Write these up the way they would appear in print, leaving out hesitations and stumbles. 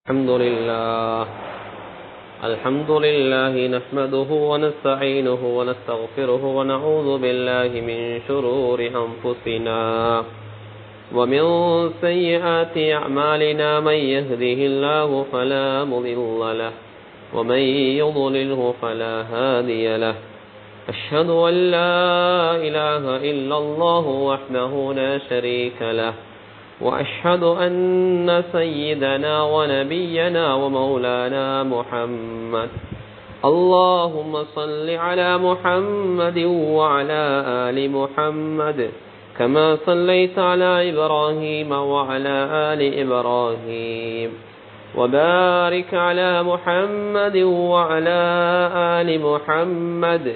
الحمد لله نحمده ونستعينه ونستغفره ونعوذ بالله من شرور أنفسنا ومن سيئات أعمالنا من يهده الله فلا مضل له ومن يضلله فلا هادي له أشهد أن لا إله إلا الله وحده لا شريك له وأشهد أن سيدنا ونبينا ومولانا محمد اللهم صل على محمد وعلى آل محمد كما صليت على إبراهيم وعلى آل إبراهيم وبارك على محمد وعلى آل محمد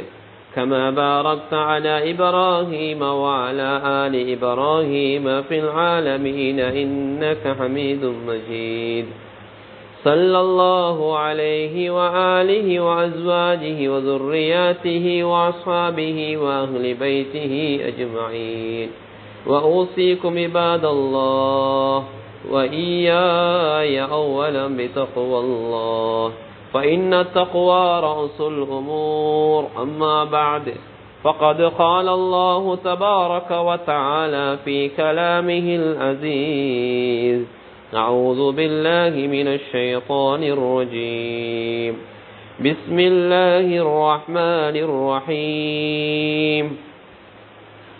كما باركت على إبراهيم وعلى آل إبراهيم في العالمين إنك حميد مجيد صلى الله عليه وآله وأزواجه وذرياته وأصحابه وأهل بيته أجمعين وأوصيكم عباد الله وإياي أولا بتقوى الله فإن التقوى رأس الأمور أما بعد فقد قال الله تبارك وتعالى في كلامه العزيز أعوذ بالله من الشيطان الرجيم بسم الله الرحمن الرحيم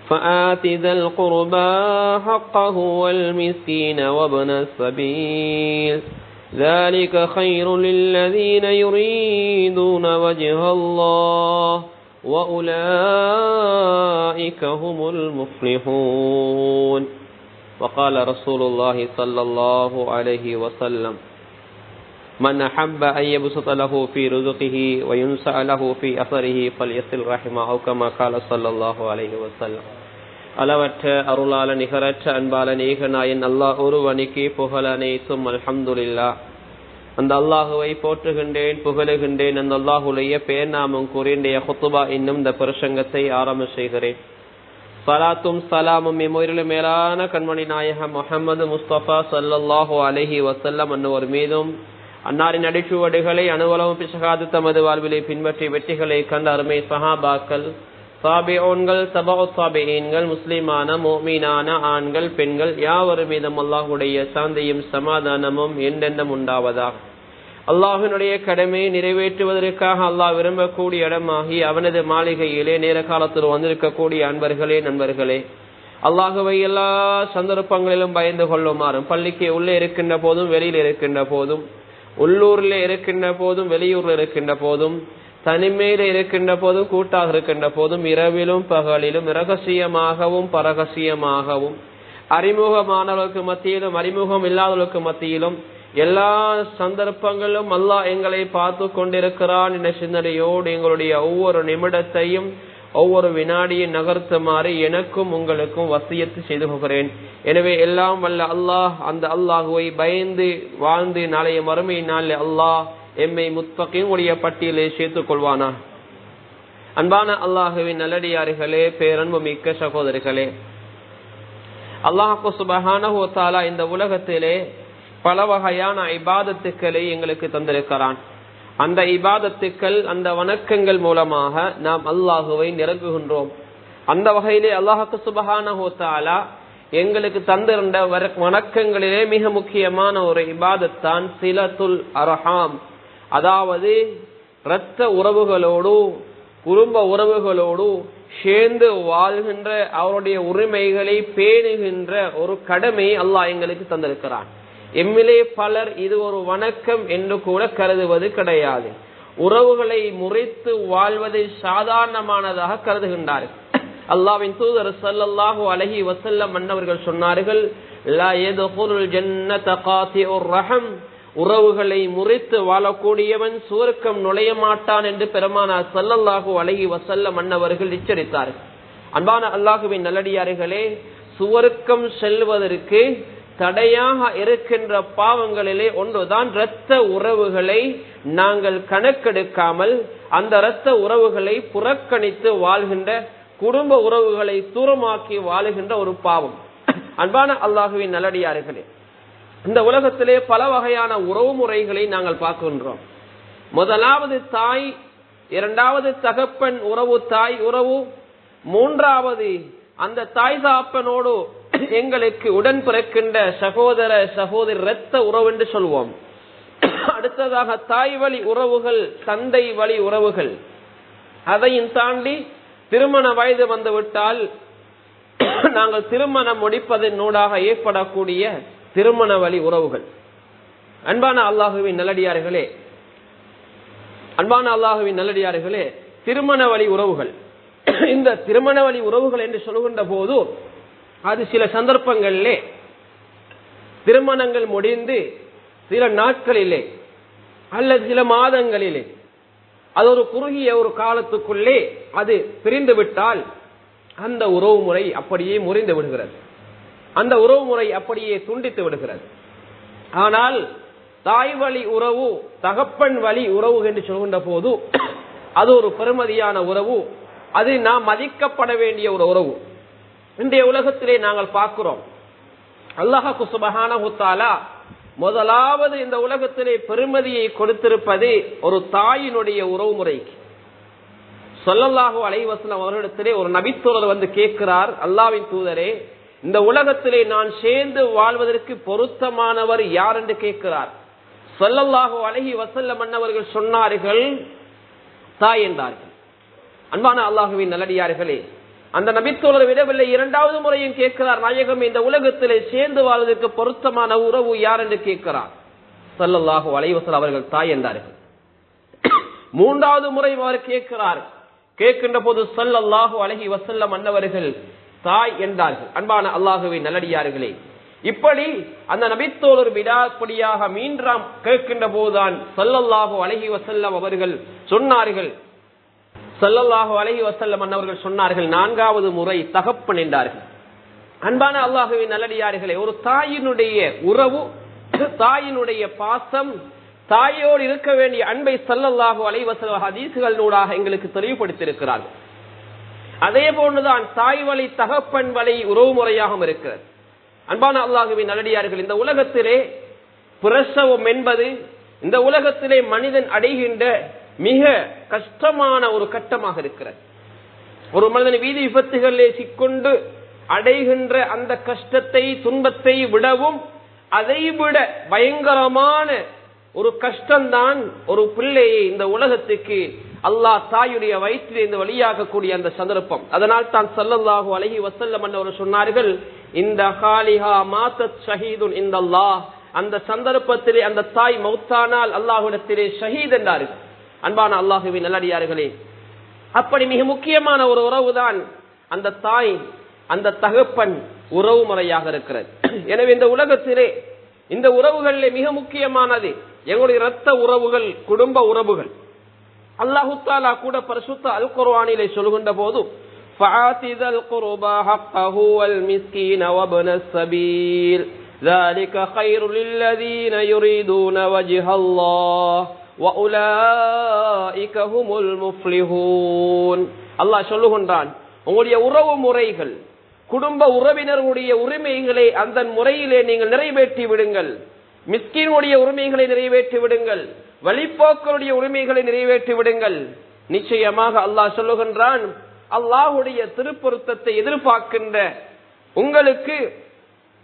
فآت ذا القربى حقه والمسكين وابن السبيل ذلك خير للذين يريدون وجه الله وأولئك هم المفلحون وقال رسول الله صلى الله عليه وسلم من أحب أن يبسط له في رزقه وينسأ له في أثره فليصل رحمه أو كما قال صلى الله عليه وسلم அளவற்ற அருளாள நிகரற்ற அன்பாளன் ஏகநாயன் அல்லாஹ் ஒருவனுக்கே புகழ் அனைத்தும் அல்ஹம்துலில்லாஹ். அந்த அல்லாஹுவை போற்றுகின்றேன், புகழுகின்றேன். அந்த அல்லாஹுடைய பேர் நாமம் கூறி இன்றைய குத்துபா என்னும் இந்த பிரசங்கத்தை ஆரம்ப செய்கிறேன். சலாத்தும் சலாமும் இம்முயிரிலும் மேலான கண்மணி நாயகம் முஹம்மது முஸ்தபா ஸல்லல்லாஹு அலைஹி வஸல்லம் அன்னவர் மீதும் அன்னாரின் அடிச்சுவடுகளை அனுவலமும் பிசகாது தமது வாழ்விலை பின்பற்றி வெற்றிகளை கண்ட அருமை சஹாபாக்கள், சாபிஊன்கள், தபஉ சாபிஈன்கள், முஸ்லிமான முஃமினான ஆண்கள் பெண்கள் யாவர் மீதும் அல்லாஹ்வுடைய சாந்தியும் சமாதானமும் என்றென்றும் உண்டாவதாக. அல்லாஹ்வினுடைய கடமையை நிறைவேற்றுவதற்காக அல்லாஹ் விரும்பக்கூடிய இடமாகி அவனது மாளிகையிலே நேர காலத்தில் வந்திருக்கக்கூடிய அன்பர்களே, நண்பர்களே, அல்லாஹுவை எல்லா சந்தர்ப்பங்களிலும் பயந்து கொள்ளுமாறும், பள்ளிக்கு உள்ளே இருக்கின்ற போதும் வெளியில் இருக்கின்ற போதும், உள்ளூரில் இருக்கின்ற போதும் வெளியூரில் இருக்கின்ற போதும், தனிமையில இருக்கின்ற போதும் கூட்டாக இருக்கின்ற போதும், இரவிலும் பகலிலும், இரகசியமாகவும் பரகசியமாகவும், அறிமுகமானவர்களுக்கு மத்தியிலும் அறிமுகம் இல்லாதவர்களுக்கு மத்தியிலும் எல்லா சந்தர்ப்பங்களிலும் அல்லாஹ் எங்களை பார்த்து கொண்டிருக்கிறான் என்ற சிந்தனையோடு எங்களுடைய ஒவ்வொரு நிமிடத்தையும் ஒவ்வொரு வினாடியை நகர்த்துமாறு எனக்கும் உங்களுக்கும் வசியத்து செய்து கொள்கிறேன். எனவே எல்லாம் வல்ல அல்லாஹ், அந்த அல்லாஹுவை பயந்து வாழ்ந்து நாளைய மறுமை நாளில் அல்லாஹ் எம்மை முத்தகீன்களுடைய பட்டியலை சேர்த்துக் கொள்வானா. அன்பான அல்லாஹுவின் நல்லடியார்களே, பேரன்பு மிக்க சகோதரர்களே, அல்லாஹ் சுப்ஹானஹு வ தஆலா இந்த உலகத்திலே பல வகையான இபாதத்துக்களை எங்களுக்கு தந்திருக்கிறான். அந்த இபாதத்துக்கள், அந்த வணக்கங்கள் மூலமாக நாம் அல்லாஹுவை நெருங்குகின்றோம். அந்த வகையிலே அல்லாஹ் சுப்ஹானஹு வ தஆலா எங்களுக்கு தந்திருந்த வணக்கங்களிலே மிக முக்கியமான ஒரு இபாதத்தான் சிலத்துல் அர்ஹாம். அதாவது இரத்த உறவுகளோடு, குடும்ப உறவுகளோடு சேர்ந்து வாழ்கின்ற அவருடைய உரிமைகளை பேணுகின்ற ஒரு கடமையை அல்லாஹ் எங்களுக்கு தந்திருக்கிறான். எம்மிலே பலர் இது ஒரு வணக்கம் என்று கூட கருதுவது கிடையாது. உறவுகளை முறித்து வாழ்வதை சாதாரணமானதாக கருதுகின்றார்கள். அல்லாஹ்வின் தூதர் ஸல்லல்லாஹு அலைஹி வஸல்லம் அன்னவர்கள் சொன்னார்கள், லா யதுகுலுல் ஜன்னத காத்திஉர் ரஹம், உறவுகளை முறித்து வாழக்கூடியவன் சுவர்க்கம் நுழைய மாட்டான் என்று பெருமானார் ஸல்லல்லாஹு அலைஹி வஸல்லம் அன்னவர்கள் எச்சரித்தார்கள். அன்பான அல்லாஹ்வின் நல்லடியார்களே, சுவர்க்கம் செல்வதற்கு தடையாக இருக்கின்ற பாவங்களிலே ஒன்றுதான் இரத்த உறவுகளை நாங்கள் கணக்கெடுக்காமல் அந்த இரத்த உறவுகளை புறக்கணித்து வாழ்கின்ற, குடும்ப உறவுகளை தூரமாக்கி வாழுகின்ற ஒரு பாவம். அன்பான அல்லாஹுவின் நல்லடியார்களே, இந்த உலகத்திலே பல வகையான உறவு முறைகளை நாங்கள் பார்க்கின்றோம். முதலாவது தாய், இரண்டாவது தகப்பன் உறவு, தாய் உறவு, மூன்றாவது அந்த தாய் தகப்பனோடு எங்களுக்கு உடன் பிறக்கின்ற சகோதர சகோதரி இரத்த உறவு என்று சொல்வோம். அடுத்ததாக தாய் வழி உறவுகள், தந்தை வழி உறவுகள். அதையும் தாண்டி திருமண வயது வந்துவிட்டால் நாங்கள் திருமணம் முடிப்பதனூடாக ஏற்படக்கூடிய திருமண வழி உறவுகள். அன்பான அல்லாஹுவின் நல்லடியார்களே, திருமண வழி உறவுகள். இந்த திருமண வழி உறவுகள் என்று சொல்கின்ற போது அது சில சந்தர்ப்பங்களிலே திருமணங்கள் முடிந்து சில நாட்களிலே அல்லது சில மாதங்களிலே, அது ஒரு குறுகிய ஒரு காலத்துக்குள்ளே அது பிரிந்து விட்டால் அந்த உறவு முறை அப்படியே முறிந்து விடுகிறது, அந்த உறவு முறை அப்படியே துண்டித்து விடுகிறது. ஆனால் தாய் வழி உறவு, தகப்பன் வழி உறவு என்று சொல்கின்ற போது அது ஒரு பெருமதியான உறவு, அது நாம் மதிக்கப்பட வேண்டிய ஒரு உறவு. இன்றைய உலகத்திலே நாங்கள் பார்க்கிறோம், அல்லாஹ் சுப்ஹானஹு வ தஆலா முதலாவது இந்த உலகத்திலே பெருமதியை கொடுத்திருப்பது ஒரு தாயினுடைய உறவு முறைக்கு. ஸல்லல்லாஹு அலைஹி வஸல்லம் அவர்களிடத்திலே ஒரு நபித்தோழர் வந்து கேட்கிறார், அல்லாஹ்வின் தூதரே, இந்த உலகத்திலே நான் சேர்ந்து வாழ்வதற்கு பொருத்தமானவர் யார் என்று கேட்கிறார். ஸல்லல்லாஹு அலைஹி வஸல்லம் அன்னவர்கள் சொன்னார்கள், தாய் என்றார்கள். அன்பான அல்லாஹ்வின் நல்லடியார்களே, அந்த நபித்தோழர் விடவில்லை, இரண்டாவது முறையும் கேட்கிறார், நாயகம் இந்த உலகத்திலே சேர்ந்து வாழ்வதற்கு பொருத்தமான உறவு யார் என்று கேட்கிறார். ஸல்லல்லாஹு அலைஹி வஸல்லம் அவர்கள் தாய் என்றார்கள். மூன்றாவது முறை அவர் கேட்கிறார், கேட்கின்ற போது ஸல்லல்லாஹு அலைஹி வஸல்லம் அன்னவர்கள் தாய் என்றார்கள். அன்பான அல்லாஹ்வின் நல்லடியார்களே, இப்படி அந்த நபித்தோழர் விடாப்படியாக மீண்டும் கேட்கின்ற போதுதான் ஸல்லல்லாஹு அலைஹி வஸல்லம் அவர்கள் சொன்னார்கள், ஸல்லல்லாஹு அலைஹி வஸல்லம் அன்னவர்கள் சொன்னார்கள், நான்காவது முறை தகப்பன் என்றார்கள். அன்பான அல்லாஹ்வின் நல்லடியார்களே, ஒரு தாயினுடைய உறவு, தாயினுடைய பாசம், தாயோடு இருக்க வேண்டிய அன்பை ஸல்லல்லாஹு அலைஹி வஸல்லம் ஹதீஸ்களூடாக எங்களுக்கு தெளிவுபடுத்தியிருக்கிறார்கள். அதே போன்றுதான் தாய் வழி தகப்பன் வழி உறவு முறையாகவும் இருக்கிறது. அன்பான அல்லாஹ்வின் நல்லடியார்கள், இந்த உலகத்திலே பிரசவம் என்பது இந்த உலகத்திலே மனிதன் அடைகின்ற மிக கஷ்டமான ஒரு கட்டமாக இருக்கிறது. ஒரு மனிதன் வீதி விபத்துகளிலே சிக்கொண்டு அடைகின்ற அந்த கஷ்டத்தை, துன்பத்தை விடவும் அதைவிட பயங்கரமான ஒரு கஷ்டம்தான் ஒரு பிள்ளையை இந்த உலகத்துக்கு அல்லாஹ் தாயுடைய வயிற்றிலிருந்து வழியாகக்கூடிய அந்த சந்தர்ப்பம். அதனால் தான் ஸல்லல்லாஹு அலைஹி வஸல்லம் அன்னவர் சொன்னார்கள், இந்த ஹாலிஹா மாதத் ஷஹீதுன் இந்தல்லாஹ், அந்த சந்தர்ப்பத்திலே அந்த தாய் மௌத்தானால் அல்லாஹ்விடத்திலே ஷஹீத் என்றார்கள். அன்பான அல்லாஹ்வின் நல்லடியார்களே, அப்படி மிக முக்கியமான ஒரு உறவுதான் அந்த தாய், அந்த தகப்பன் உறவு முறையாக இருக்கிறது. எனவே இந்த உலகத்திலே இந்த உறவுகளிலே மிக முக்கியமானது எங்களுடைய இரத்த உறவுகள், குடும்ப உறவுகள். அல்லாஹு தஆலா கூட பரிசுத்த அல் குர்ஆனிலே சொல்கின்ற போது, ஃபஆதிதல் குர்பா ஹக்கஹு வல் மிஸ்கீன வப்னஸ் ஸபீல் ذلك خير للذين يريدون وجه الله وأولئك هم المفلحون. அல்லாஹ் சொல்லுகின்றான், உங்களுடைய உறவு முறைகள், குடும்ப உறவினர்களுடைய உரிமைகளை அந்த முறையிலே நீங்கள் நிறைவேற்றி விடுங்கள். மிஸ்கீனுடைய உரிமைகளை நிறைவேற்றி விடுங்கள், வழிபோக்கருடைய உரிமைகளை நிறைவேற்றி விடுங்கள். நிச்சயமாக அல்லாஹ் சொல்லுகின்றான், அல்லாஹ்வுடைய திருப்பொருத்தத்தை எதிர்பார்க்கின்ற உங்களுக்கு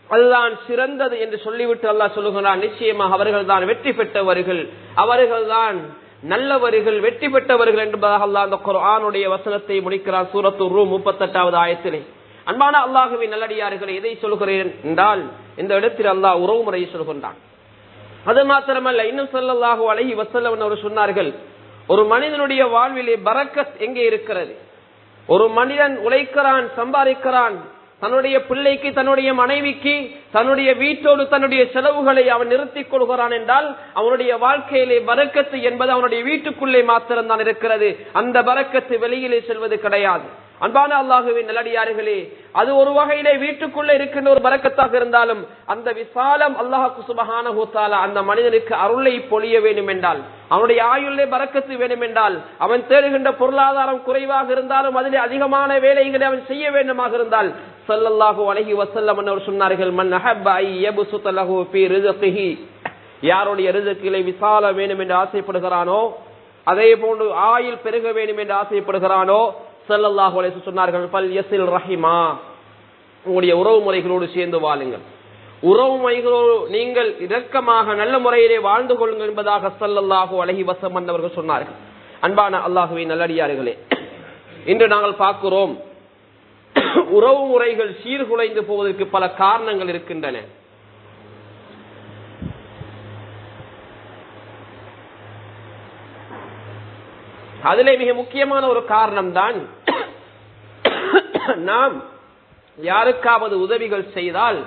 அல்லாஹ் சிறந்தது என்று சொல்லிவிட்டு அல்லாஹ் சொல்லுகிறான், நிச்சயமாக அவர்கள் தான் வெற்றி பெற்றவர்கள், அவர்கள் தான் நல்லவர்கள், வெற்றி பெற்றவர்கள் என்பதாக அல்லாஹ் அந்த குர்ஆனுடைய வசனத்தை முடிக்கிறார். சூரத்து ரூம் 38வது ஆயத்திலே. அன்பான அல்லாஹ்வின் நல்லடியார்களே, எதை சொல்கிறேன் என்றால், இந்த இடத்தில் அல்லாஹ் உறவு முறையை சொல்கின்றான். அது மாத்திரமல்ல, இன்னும் ஸல்லல்லாஹு அலைஹி வஸல்லம் அவர் சொன்னார்கள், ஒரு மனிதனுடைய வாழ்விலே பரக்கத் எங்கே இருக்கிறது? ஒரு மனிதன் உழைக்கிறான், சம்பாதிக்கிறான், தன்னுடைய பிள்ளைக்கு, தன்னுடைய மனைவிக்கு, தன்னுடைய வீட்டோடு தன்னுடைய செலவுகளை அவன் நிறுத்திக் கொள்கிறான் என்றால் அவனுடைய வாழ்க்கையிலே பரக்கத்து என்பது அவனுடைய வீட்டுக்குள்ளே மாத்திரம்தான் இருக்கிறது. அந்த பரக்கத்து வெளியிலே செல்வது கிடையாது. அன்பான அல்லாஹ்வின் நல்லடியார்களே, அது ஒரு வகையிலே வீட்டுக்குள்ளே இருக்கின்ற ஒரு பரக்கத்தாக இருந்தாலும் அந்த விசாலம் அல்லாஹ் சுப்ஹானஹு வ தஆலா அந்த மனிதனுக்கு அருளை பொழிய வேண்டும் என்றால், அவனுடைய ஆயுளே பரக்கத்து வேண்டும் என்றால், அவன் தேடுகின்ற பொருளாதாரம் குறைவாக இருந்தாலும் அதிலே அதிகமான வேலைகளை அவன் செய்ய வேண்டுமாக இருந்தால், ஸல்லல்லாஹு அலைஹி வஸல்லம் அவர் சொன்னார்கள், மன் அஹப்ப ஐ யப்சுத லஹு ஃபீ ரிஸ்கிஹி, யாருடைய ரிஸ்கிலே விசால வேண்டும் என்று ஆசைப்படுகிறானோ, அதே போன்று ஆயுள் பெருக வேண்டும் என்று ஆசைப்படுகிறானோ, ஸல்லல்லாஹு அலைஹி வஸல்லம் சொன்னார்கள், ஃபல் யஸில் ரஹிமா, உங்களுடைய உறவு முறைகளோடு சேர்ந்து வாழுங்கள், உறவு முறைகளோடு நீங்கள் இரக்கமாக நல்ல முறையிலே வாழ்ந்து கொள்ளுங்கள் என்பதாக ஸல்லல்லாஹு அலைஹி வஸல்லம் அவர்கள் சொன்னார்கள். அன்பான அல்லாஹ்வின் நல்லடியார்களே, இன்று நாங்கள் பார்க்கிறோம் உறவு முறைகள் சீர்குலைந்து போவதற்கு பல காரணங்கள் இருக்கின்றன. அதிலே மிக முக்கியமான ஒரு காரணம் தான், நாம் யாருக்காவது உதவிகள் செய்தால்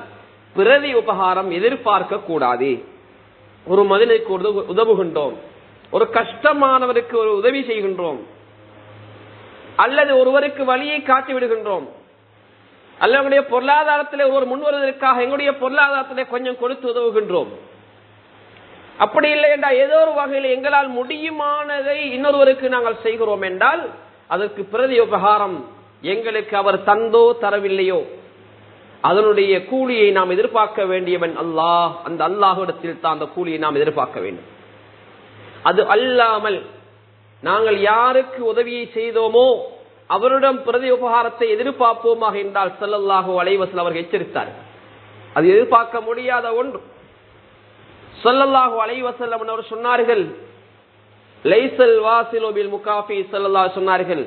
பிரதி உபகாரம் எதிர்பார்க்க கூடாது. ஒரு மனிதனுக்கு உதவுகின்றோம், ஒரு கஷ்டமானவருக்கு ஒரு உதவி செய்கின்றோம், அல்லது ஒருவருக்கு வழியை காட்டி விடுகின்றோம், அல்லது எங்களுடைய பொருளாதாரத்திலே ஒருவர் முன்வருவதற்காக எங்களுடைய பொருளாதாரத்திலே கொஞ்சம் கொடுத்து உதவுகின்றோம். அப்படி இல்லை என்றால் ஏதோ ஒரு வகையில் எங்களால் முடியுமானதை இன்னொருவருக்கு நாங்கள் செய்கிறோம் என்றால் அதற்கு பிரதி உபகாரம் எங்களுக்கு அவர் தந்தோ தரவில்லையோ அதனுடைய கூலியை நாம் எதிர்பார்க்க வேண்டியவன் அல்லாஹ். அந்த அல்லாஹ்விடத்தில் தான் அந்த கூலியை நாம் எதிர்பார்க்க வேண்டும். அது அல்லாமல் நாங்கள் யாருக்கு உதவியை செய்தோமோ அவரிடம் பிரதி உபகாரத்தை எதிர்பார்ப்போமாக என்றால் ஸல்லல்லாஹு அலைஹி வஸல்லம் அவர்கள் எச்சரித்தார், அது எதிர்பார்க்க முடியாத ஒன்று. ஸல்லல்லாஹு அலைஹி வஸல்லம் அவர் சொன்னார்கள், லைஸல் வாசிலு பில் முகாஃபி, ஸல்லல்லாஹு சொன்னார்கள்,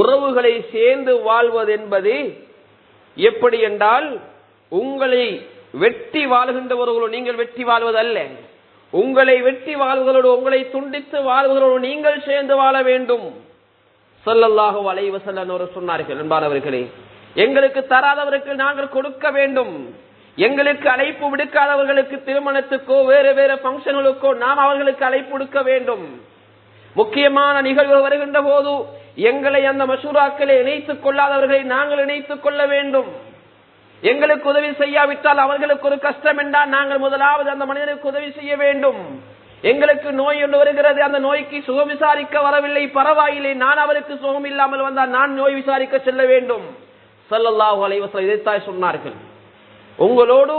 உறவுகளை சேர்ந்து வாழ்வது என்பது எப்படி என்றால், உங்களை வெட்டி வாழ்கின்றவர்களோடு நீங்கள் வெட்டி வாழ்வது அல்ல, உங்களை வெட்டி வாழ்வர்களோடு உங்களை துண்டித்து வாழ்வர்களோடு நீங்கள் சேர்ந்து வாழ வேண்டும். ஸல்லல்லாஹு அலைஹி வஸல்லம் அவர்கள் சொன்னார்கள், அன்பானவர்களே, எங்களுக்கு தராதவருக்கு நாங்கள் கொடுக்க வேண்டும், எங்களுக்கு அழைப்பு விடுக்காதவர்களுக்கு திருமணத்துக்கோ வேறு வேறு பங்கனுக்கோ நாம் அவர்களுக்கு அழைப்பு விடுக்க வேண்டும். முக்கியமான நிகழ்வு வருகின்ற போது எங்களை அந்த மஷூராக்களை இணைத்துக் கொள்ளாதவர்களை நாங்கள் இணைத்துக் கொள்ள வேண்டும். எங்களுக்கு உதவி செய்யாவிட்டால் அவர்களுக்கு ஒரு கஷ்டம் என்றால் நாங்கள் முதலாவது அந்த மனிதனுக்கு உதவி செய்ய வேண்டும். எங்களுக்கு நோய் ஒன்று வருகிறது, அந்த நோய்க்கு சுகம் விசாரிக்க வரவில்லை, பரவாயில்லை, நான் அவருக்கு சுகம் இல்லாமல் வந்தால் நான் நோய் விசாரிக்க செல்ல வேண்டும். ஸல்லல்லாஹு அலைஹி வஸல்லம் இதைத்தான் சொன்னார்கள். உங்களோடு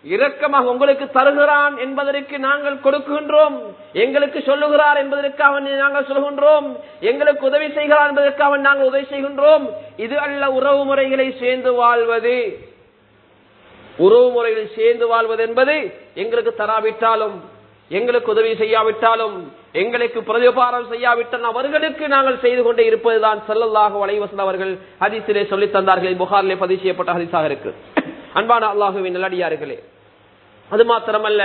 இரக்கமாக உங்களுக்கு தருகிறான் என்பதற்கு நாங்கள் கொடுக்கின்றோம், எங்களுக்கு சொல்லுகிறார் என்பதற்காக நாங்கள் சொல்கின்றோம், எங்களுக்கு உதவி செய்கிறார் என்பதற்காக நாங்கள் உதவி செய்கின்றோம். இது அல்ல உறவு முறைகளை சேர்ந்து வாழ்வது. உறவு முறைகளில் சேர்ந்து வாழ்வது என்பது எங்களுக்கு தராவிட்டாலும், எங்களுக்கு உதவி செய்யாவிட்டாலும், எங்களுக்கு பிரதிபாரம் செய்யாவிட்டால் அவர்களுக்கு நாங்கள் செய்து கொண்டே இருப்பதுதான் ஸல்லல்லாஹு அலைஹி வஸல்லம் அவர்கள் ஹதீஸிலே சொல்லி தந்தார்கள். புகாரிலே பதிவு செய்யப்பட்ட ஹதீஸாக இருக்கு. அன்பான அல்லாஹ்வின் நல்லடியார்களே, அது மாத்திரமல்ல,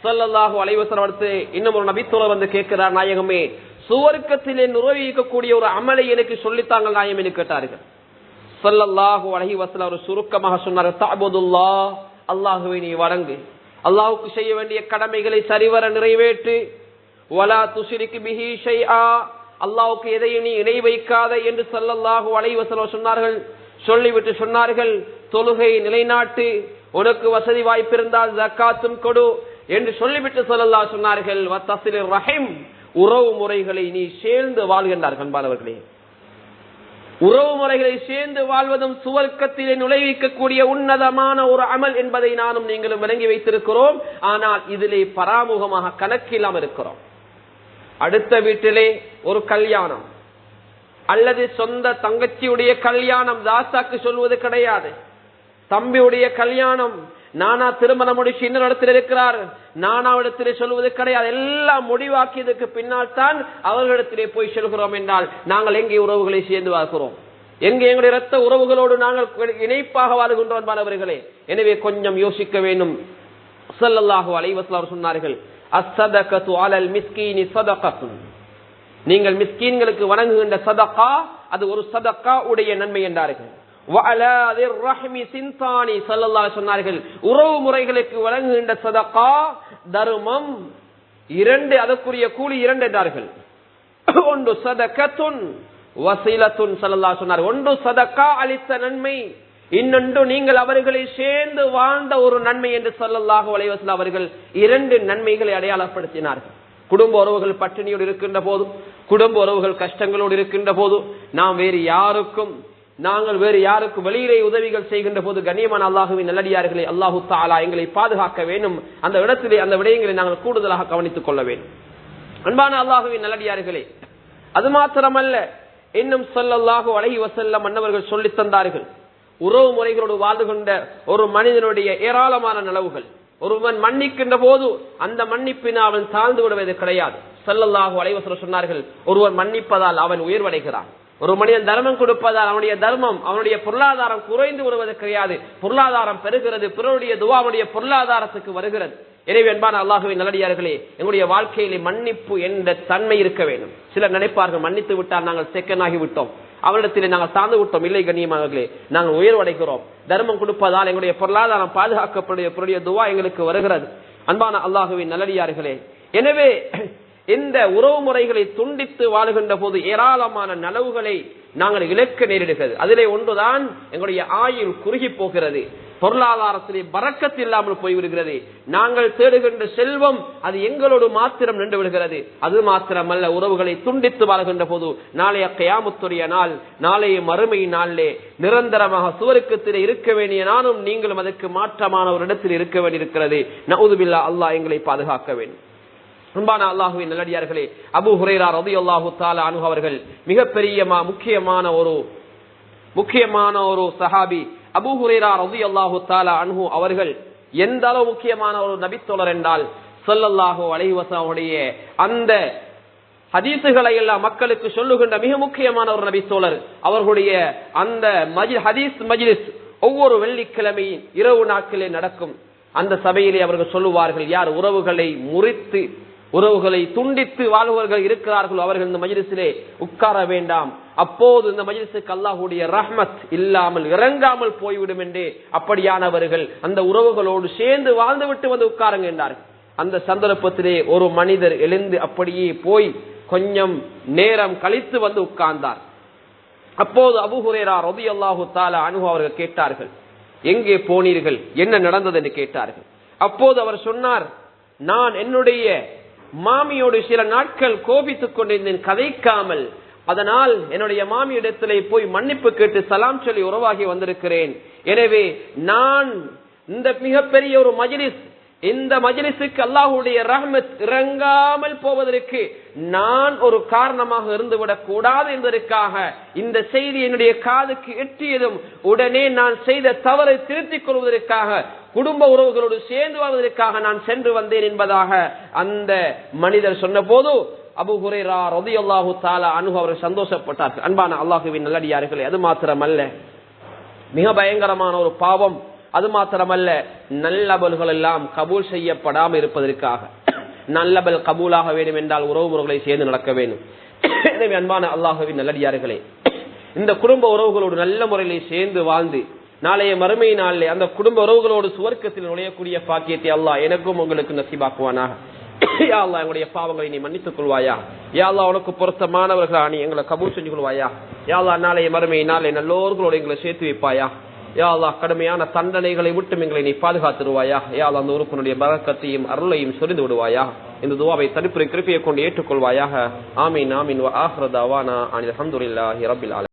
ஸல்லல்லாஹு அலைஹி வஸல்லம் அடுத்து இன்னும் ஒரு நபித்தோழர் வந்து கேட்கிறார், நாயகமே, சுவர்க்கத்திலே நுழைவிக்கக்கூடிய ஒரு அமலை எனக்கு சொல்லித்தாங்கள் நாயகம் என்று கேட்டார்கள். ஸல்லல்லாஹு அலைஹி வஸல்லம் ஒரு சுருக்கமாக சொன்னார், தஅபுதுல்லாஹ், அல்லாஹ்வை நீ வணங்கு, அல்லாஹ்வுக்கு செய்ய வேண்டிய கடமைகளை சரிவர நிறைவேற்று, வலா துஷ்ரிக் பிஹி ஷைஆ, அல்லாஹ்வுக்கு எதையும் நீ இணை வைக்காத என்று ஸல்லல்லாஹு அலைஹி வஸல்லம் சொன்னார்கள். சொல்லிவிட்டு சொன்னார்கள், தொழுகை நிலைநாட்டு, உனக்கு வசதி வாய்ப்பு இருந்தால் ஜக்காத்தும் கொடு என்று சொல்லிவிட்டு ஸல்லல்லாஹு சொன்னார்கள், வத்தஸிலிர் ரஹீம், உறவு முறைகளை நீ சேர்ந்து வாழ்கின்றார்கள். அன்பானவர்களே, உறவு முறைகளை சேர்ந்து வாழ்வதும் சுவர்க்கத்திலே நுழைவிக்கக்கூடிய உன்னதமான ஒரு அமல் என்பதை நானும் நீங்களும் விளங்கி வைத்திருக்கிறோம். ஆனால் இதிலே பராமுகமாக கணக்கில்லாமல் இருக்கிறோம். அடுத்த வீட்டிலே ஒரு கல்யாணம் அல்லது சொந்த தங்கச்சியுடைய கல்யாணம் தாசாக்கு சொல்வது கிடையாது. தம்பியுடைய கல்யாணம் நானா திருமணம் முடிச்சு இன்னொரு இடத்தில் இருக்கிறார், நானாவிடத்திலே சொல்வது கிடையாது. எல்லாம் முடிவாக்கியதுக்கு பின்னால் தான் அவர்களிடத்திலே போய் சொல்கிறோம் என்றால் நாங்கள் எங்கே உறவுகளை சேர்ந்து வாழ்கிறோம், எங்கே எங்களுடைய இரத்த உறவுகளோடு நாங்கள் இணைப்பாக வாழ்கின்றோம் மாணவர்களே. எனவே கொஞ்சம் யோசிக்க வேண்டும். ஸல்லல்லாஹு அலைஹி வஸல்லம் சொன்னார்கள், அஸ்ஸதகத்து அலல் மிஸ்கீனி ஸதகத்துன், நீங்கள் மிஸ்கீன்களுக்கு வணங்குகின்ற சதகா அது ஒரு சதகா உடைய நன்மை என்றார்கள். சொன்னார்கள், உறவு முறைகளுக்கு வழங்குகின்ற சதகா தர்மம் இரண்டு, அதற்குரிய கூலி இரண்டு என்றார்கள். ஒன்று சதகத்துன் வசீலத்துன் ஸல்லல்லாஹு சொன்னார். ஒன்று சதக்கா அளித்த நன்மை, இன்னொன்று நீங்கள் அவர்களை சேர்ந்து வாழ்ந்த ஒரு நன்மை என்று ஸல்லல்லாஹு அலைஹி வஸல்லம் அவர்கள் 2 நன்மைகளை அடையாளப்படுத்தினார்கள். குடும்ப உறவுகள் பட்டினியோடு இருக்கின்ற போது, குடும்ப உறவுகள் கஷ்டங்களோடு இருக்கின்ற போது, நாங்கள் வேறு யாருக்கும் வெளியிலே உதவிகள் செய்கின்ற போது, கண்ணியமான அல்லாஹுவின் நல்லடியார்களே, அல்லாஹு தஆலா எங்களை பாதுகாக்க வேண்டும். அந்த இடத்திலே அந்த விடயங்களை நாங்கள் கூடுதலாக கவனித்துக் கொள்ள வேண்டும். அன்பான அல்லாஹுவின் நல்லடியார்களே, அது மாத்திரமல்ல, இன்னும் ஸல்லல்லாஹு அலைஹி வஸல்லம் அன்னவர்கள் சொல்லித் தந்தார்கள், உறவு முறைகளோடு வாழ்கின்ற ஒரு மனிதனுடைய ஏராளமான நலவுகள். ஒருவன் மன்னிக்கின்ற போது அந்த மன்னிப்பினை அவன் தாழ்ந்து விடுவது கிடையாது. ஸல்லல்லாஹு அலைஹி வஸல்லம் சொன்னார்கள், ஒருவன் மன்னிப்பதால் அவன் உயர்வடைகிறான். ஒரு மனிதன் தர்மம் கொடுப்பதால் அவனுடைய தர்மம், அவனுடைய பொருளாதாரம் குறைந்து விடுவது கிடையாது, பொருளாதாரம் பெறுகிறது. பிறருடைய துஆ அவனுடைய பொருளாதாரத்துக்கு வருகிறது. எனவே அன்பான அல்லாஹ்வின் நல்லடியார்களே, எங்களுடைய வாழ்க்கையிலே மன்னிப்பு என்ற தன்மை இருக்க வேண்டும். சிலர் நினைப்பார்கள், மன்னித்து விட்டால் நாங்கள் செகண்ட் ஆகி விட்டோம், அவரிடத்திலே நாங்கள் சார்ந்து விட்டோம். இல்லை கண்ணியமானவர்களே, நாங்கள் உயர்வடைகிறோம். தர்மம் கொடுப்பதால் எங்களுடைய பொருளாதாரம் பாதுகாக்கப்படுடைய துஆ எங்களுக்கு வருகிறது. அன்பான அல்லாஹ்வின் நல்லடியார்களே, எனவே இந்த உறவு முறைகளை துண்டித்து வாழுகின்ற போது ஏராளமான நலவுகளை நாங்கள் இழக்க நேரிடுகிறது. அதிலே ஒன்றுதான் எங்களுடைய ஆயுள் குறுகி போகிறது, பொருளாதாரத்திலே பரக்கத் இல்லாமல் போய்விடுகிறது. நாங்கள் தேடுகின்ற செல்வம் அது எங்களோடு மாத்திரம் நின்று விடுகிறது. அது மாத்திரமல்ல, உறவுகளை துண்டித்து வாழ்கின்ற போது நாளைய கியாமத்துடைய நாள், நாளைய மறுமை நாளிலே நிரந்தரமாக சுவர்க்கத்திலே இருக்க வேண்டிய நானும் நீங்களும் அதற்கு மாற்றமான ஒரு இடத்தில் இருக்க வேண்டியிருக்கிறது. நஊது பில்லாஹ், அல்லாஹ் எங்களை பாதுகாக்க வேண்டும். அன்பான அல்லாஹ்வின் நல்லடியார்களே, அபூ ஹுரைரா ரலியல்லாஹு தஆலா அன்ஹு அவர்கள் மிகப்பெரிய முக்கியமான ஒரு சஹாபி. அபூ ஹுரைரா ரலியல்லாஹு தஆலா அன்ஹு அவர்கள் எந்த அளவு முக்கியமான ஒரு நபித்தோழர் என்றால், ஸல்லல்லாஹு அலைஹி வஸல்லம் அந்த ஹதீசுகளை எல்லாம் மக்களுக்கு சொல்லுகின்ற மிக முக்கியமான ஒரு நபித்தோழர். அவர்களுடைய அந்த ஹதீஸ் மஜ்லிஸ் ஒவ்வொரு வெள்ளிக்கிழமை இரவு நாட்களிலே நடக்கும். அந்த சபையிலே அவர்கள் சொல்லுவார்கள், யார் உறவுகளை முறித்து உறவுகளை துண்டித்து வாழ்வர்கள் இருக்கிறார்களோ அவர்கள் இந்த மஜ்லிஸிலே உட்கார வேண்டாம். அப்போது இந்த மஜ்லிஸுக்கு அல்லாஹ்வுடைய ரஹ்மத் இல்லாமல் இறங்காமல் போய்விடும் என்று அப்படியானவர்கள் அந்த உறவுகளோடு சேர்ந்து வாழ்ந்துவிட்டு வந்து உட்காருங்க என்றார்கள். அந்த சந்தர்ப்பத்திலே ஒரு மனிதர் எழுந்து அப்படியே போய் கொஞ்சம் நேரம் கழித்து வந்து உட்கார்ந்தார். அப்போது அபூ ஹுரைரா ரலியல்லாஹு தஆலா அன்ஹு அவர்கள் கேட்டார்கள், எங்கே போனீர்கள், என்ன நடந்தது என்று கேட்டார்கள். அப்போது அவர் சொன்னார், நான் என்னுடைய மாமியோடு சில நாட்கள் கோபித்துக் கொண்டிருந்தேன், கதைக்காமல். அதனால் என்னுடைய மாமியிடத்திலே போய் மன்னிப்பு கேட்டு சலாம் சொல்லி உறவாகி வந்திருக்கிறேன். எனவே நான் இந்த மிகப்பெரிய ஒரு மஜ்லிஸ், இந்த மஜ்லிஸுக்கு அல்லாஹ்வுடைய ரஹ்மத் இறங்காமல் போவதற்கு நான் ஒரு காரணமாக இருந்துவிடக் கூடாது என்பதற்காக இந்த செய்தி என்னுடைய காதுக்கு எட்டியதும் உடனே நான் செய்த தவறை திருத்திக் கொள்வதற்காக, குடும்ப உறவுகளோடு சேர்ந்து வாழ்வதற்காக நான் சென்று வந்தேன் என்பதாக அந்த மனிதர் சொன்ன போது அபூ ஹுரைரா ரலியல்லாஹு தஆலா அன்ஹு அவர்கள் சந்தோஷப்பட்டார்கள். அன்பான அல்லாஹ்வின் நல்லடியார்களே, அது மாத்திரமல்ல, மிக பயங்கரமான ஒரு பாவம். அது மாத்திரமல்ல, நல்லபல்கள் எல்லாம் கபூல் செய்யப்படாமல் இருப்பதற்காக, நல்லபல் கபூலாக வேண்டும் என்றால் உறவு முறைகளை சேர்ந்து நடக்க வேண்டும். எனவே அன்பான அல்லாஹ்வின் நல்லடியார்களே, இந்த குடும்ப உறவுகளோடு நல்ல முறையிலே சேர்ந்து வாழ்ந்து நாளைய மறுமை நாளிலே அந்த குடும்ப உறவுகளோடு சுவர்க்கத்தில் நுழையக்கூடிய பாக்கியத்தை அல்லாஹ் எனக்கும் உங்களுக்கு நசீபாக்குவானாக. யா அல்லாஹ், எங்களுடைய பாவங்களை நீ மன்னித்துக் கொள்வாயா. யா அல்லாஹ், உனக்கு பொருத்தமானவர்களா நீ எங்களை கபூல் செஞ்சு கொள்வாயா. யா அல்லாஹ், நாளைய மறுமை நாளை நல்லோர்களோடு எங்களை சேர்த்து வைப்பாயா. யா அல்லாஹ், கடுமையான தண்டனைகளை விட்டு எங்களை நீ பாதுகாத்துருவாயா. யா அல்லாஹ், அந்த உறுப்பினுடைய பரக்கத்தையும் அருளையும் சொரிந்து விடுவாயா. இந்த துஆவை தடுப்புரை கிருபையை கொண்டு ஏற்றுக்கொள்வாயாக. ஆமீன் ஆமீன். வ ஆஹிரு தஅவானா அனில் ஹம்துலில்லாஹி ரப்பில் ஆலமீன்.